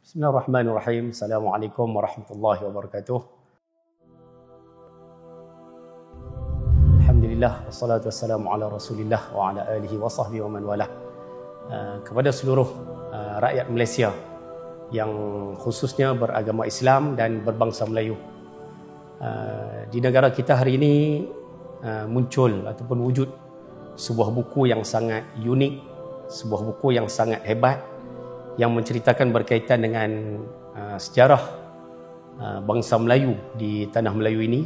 Bismillahirrahmanirrahim. Assalamualaikum warahmatullahi wabarakatuh. Alhamdulillah, wassalatu wassalamu ala Rasulillah wa ala alihi wa sahbihi wa man walah. Kepada seluruh rakyat Malaysia yang khususnya beragama Islam dan berbangsa Melayu. Di negara kita hari ini muncul ataupun wujud sebuah buku yang sangat unik, sebuah buku yang sangat hebat yang menceritakan berkaitan dengan sejarah bangsa Melayu di tanah Melayu ini.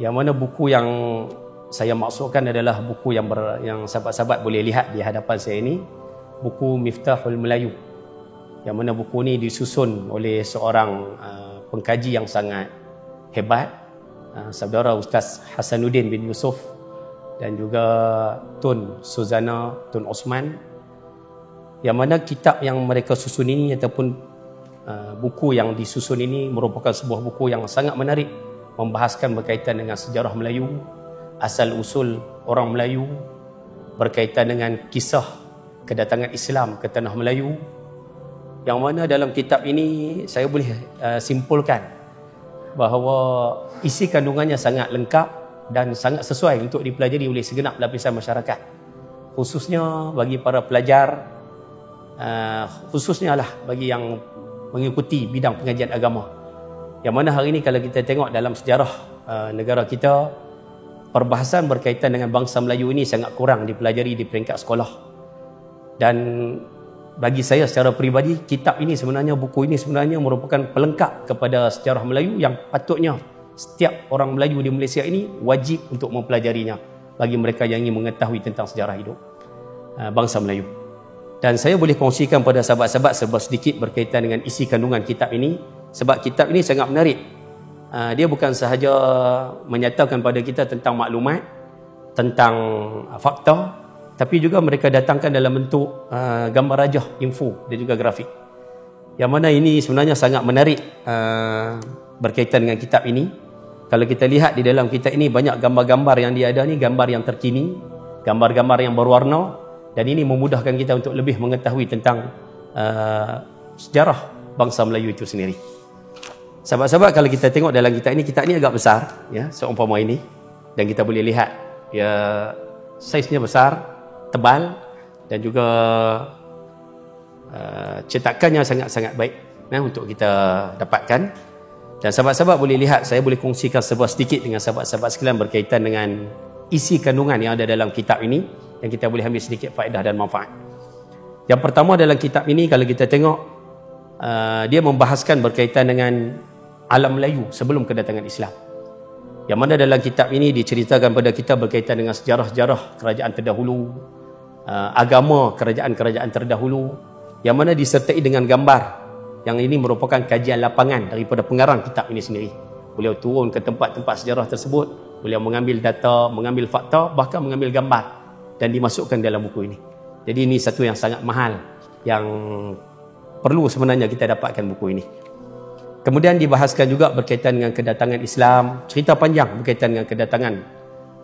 Yang mana buku yang saya maksudkan adalah buku yang sahabat-sahabat boleh lihat di hadapan saya ini, buku Miftahul Melayu. Yang mana buku ini disusun oleh seorang pengkaji yang sangat hebat, saudara Ustaz Hasanuddin bin Yusuf dan juga Tun Suzana, Tun Osman. Yang mana kitab yang mereka susun ini ataupun buku yang disusun ini merupakan sebuah buku yang sangat menarik, membahaskan berkaitan dengan sejarah Melayu, asal-usul orang Melayu, berkaitan dengan kisah kedatangan Islam ke tanah Melayu. Yang mana dalam kitab ini saya boleh simpulkan bahawa isi kandungannya sangat lengkap dan sangat sesuai untuk dipelajari oleh segenap lapisan masyarakat, khususnya bagi para pelajar, khususnya lah bagi yang mengikuti bidang pengajian agama. Yang mana hari ini kalau kita tengok dalam sejarah negara kita, perbahasan berkaitan dengan bangsa Melayu ini sangat kurang dipelajari di peringkat sekolah. Dan bagi saya secara peribadi, kitab ini sebenarnya, buku ini sebenarnya merupakan pelengkap kepada sejarah Melayu yang patutnya setiap orang Melayu di Malaysia ini wajib untuk mempelajarinya bagi mereka yang ingin mengetahui tentang sejarah hidup bangsa Melayu. Dan saya boleh kongsikan pada sahabat-sahabat sebab sedikit berkaitan dengan isi kandungan kitab ini, sebab kitab ini sangat menarik. Dia bukan sahaja menyatakan pada kita tentang maklumat, tentang fakta, tapi juga mereka datangkan dalam bentuk gambar rajah, info dan juga grafik. Yang mana ini sebenarnya sangat menarik berkaitan dengan kitab ini. Kalau kita lihat di dalam kitab ini, banyak gambar-gambar yang dia ada ni, gambar yang terkini, gambar-gambar yang berwarna. Dan ini memudahkan kita untuk lebih mengetahui tentang sejarah bangsa Melayu itu sendiri. Sahabat-sahabat, kalau kita tengok dalam kitab ini agak besar, ya, seumpama ini. Dan kita boleh lihat, ya, saiznya besar, tebal, dan juga cetakannya sangat-sangat baik untuk kita dapatkan. Dan sahabat-sahabat boleh lihat, saya boleh kongsikan sebuah sedikit dengan sahabat-sahabat sekalian berkaitan dengan isi kandungan yang ada dalam kitab ini, yang kita boleh ambil sedikit faedah dan manfaat. Yang pertama dalam kitab ini, kalau kita tengok, dia membahaskan berkaitan dengan alam Melayu sebelum kedatangan Islam. Yang mana dalam kitab ini diceritakan pada kita berkaitan dengan sejarah-sejarah kerajaan terdahulu, agama kerajaan-kerajaan terdahulu, yang mana disertai dengan gambar. Yang ini merupakan kajian lapangan daripada pengarang kitab ini sendiri. Beliau turun ke tempat-tempat sejarah tersebut, beliau mengambil data, mengambil fakta, bahkan mengambil gambar dan dimasukkan dalam buku ini. Jadi ini satu yang sangat mahal yang perlu sebenarnya kita dapatkan buku ini. Kemudian dibahaskan juga berkaitan dengan kedatangan Islam, cerita panjang berkaitan dengan kedatangan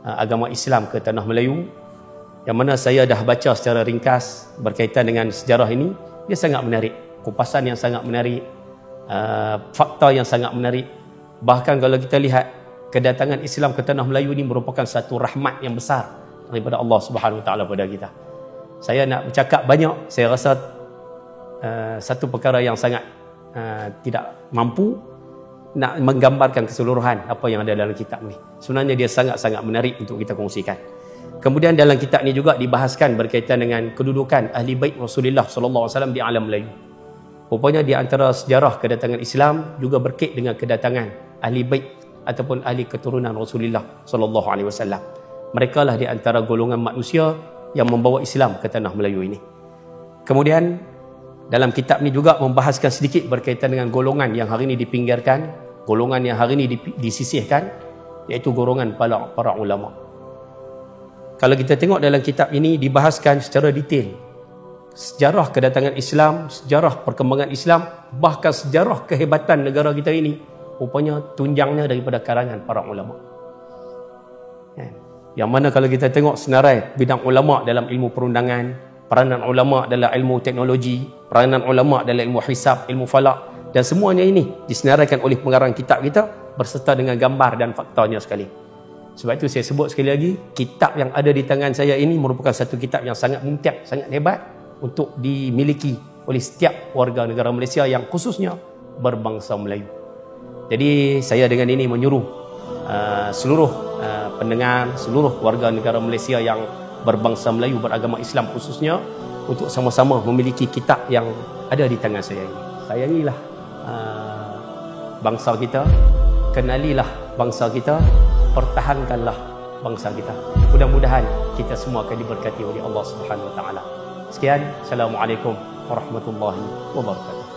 agama Islam ke tanah Melayu, yang mana saya dah baca secara ringkas berkaitan dengan sejarah ini. Dia sangat menarik, kupasan yang sangat menarik, fakta yang sangat menarik. Bahkan kalau kita lihat, kedatangan Islam ke tanah Melayu ini merupakan satu rahmat yang besar daripada Allah Subhanahu Wa Taala pada kita. Saya nak bercakap banyak, saya rasa satu perkara yang sangat tidak mampu nak menggambarkan keseluruhan apa yang ada dalam kitab ni. Sebenarnya dia sangat-sangat menarik untuk kita kongsikan. Kemudian dalam kitab ni juga dibahaskan berkaitan dengan kedudukan ahli bait Rasulullah sallallahu alaihi wasallam di alam Melayu. Rupanya di antara sejarah kedatangan Islam juga berkait dengan kedatangan ahli bait ataupun ahli keturunan Rasulullah sallallahu alaihi wasallam. Mereka lah di antara golongan manusia yang membawa Islam ke tanah Melayu ini. Kemudian dalam kitab ni juga membahaskan sedikit berkaitan dengan golongan yang hari ini dipinggirkan, golongan yang hari ini disisihkan, iaitu golongan para ulama. Kalau kita tengok dalam kitab ini dibahaskan secara detail sejarah kedatangan Islam, sejarah perkembangan Islam, bahkan sejarah kehebatan negara kita ini. Rupanya tunjangnya daripada karangan para ulama. Yang mana kalau kita tengok senarai bidang ulama dalam ilmu perundangan, peranan ulama dalam ilmu teknologi, peranan ulama dalam ilmu hisab, ilmu falak, dan semuanya ini disenaraikan oleh pengarang kitab kita berserta dengan gambar dan faktanya sekali. Sebab itu saya sebut sekali lagi, kitab yang ada di tangan saya ini merupakan satu kitab yang sangat mumtaz, sangat hebat untuk dimiliki oleh setiap warga negara Malaysia yang khususnya berbangsa Melayu. Jadi saya dengan ini menyuruh seluruh pendengar, seluruh warga negara Malaysia yang berbangsa Melayu, beragama Islam khususnya, untuk sama-sama memiliki kitab yang ada di tangan saya ini. Sayangilah bangsa kita, kenalilah bangsa kita, pertahankanlah bangsa kita. Mudah-mudahan kita semua akan diberkati oleh Allah Subhanahu Wa Taala. Sekian, Assalamualaikum warahmatullahi wabarakatuh.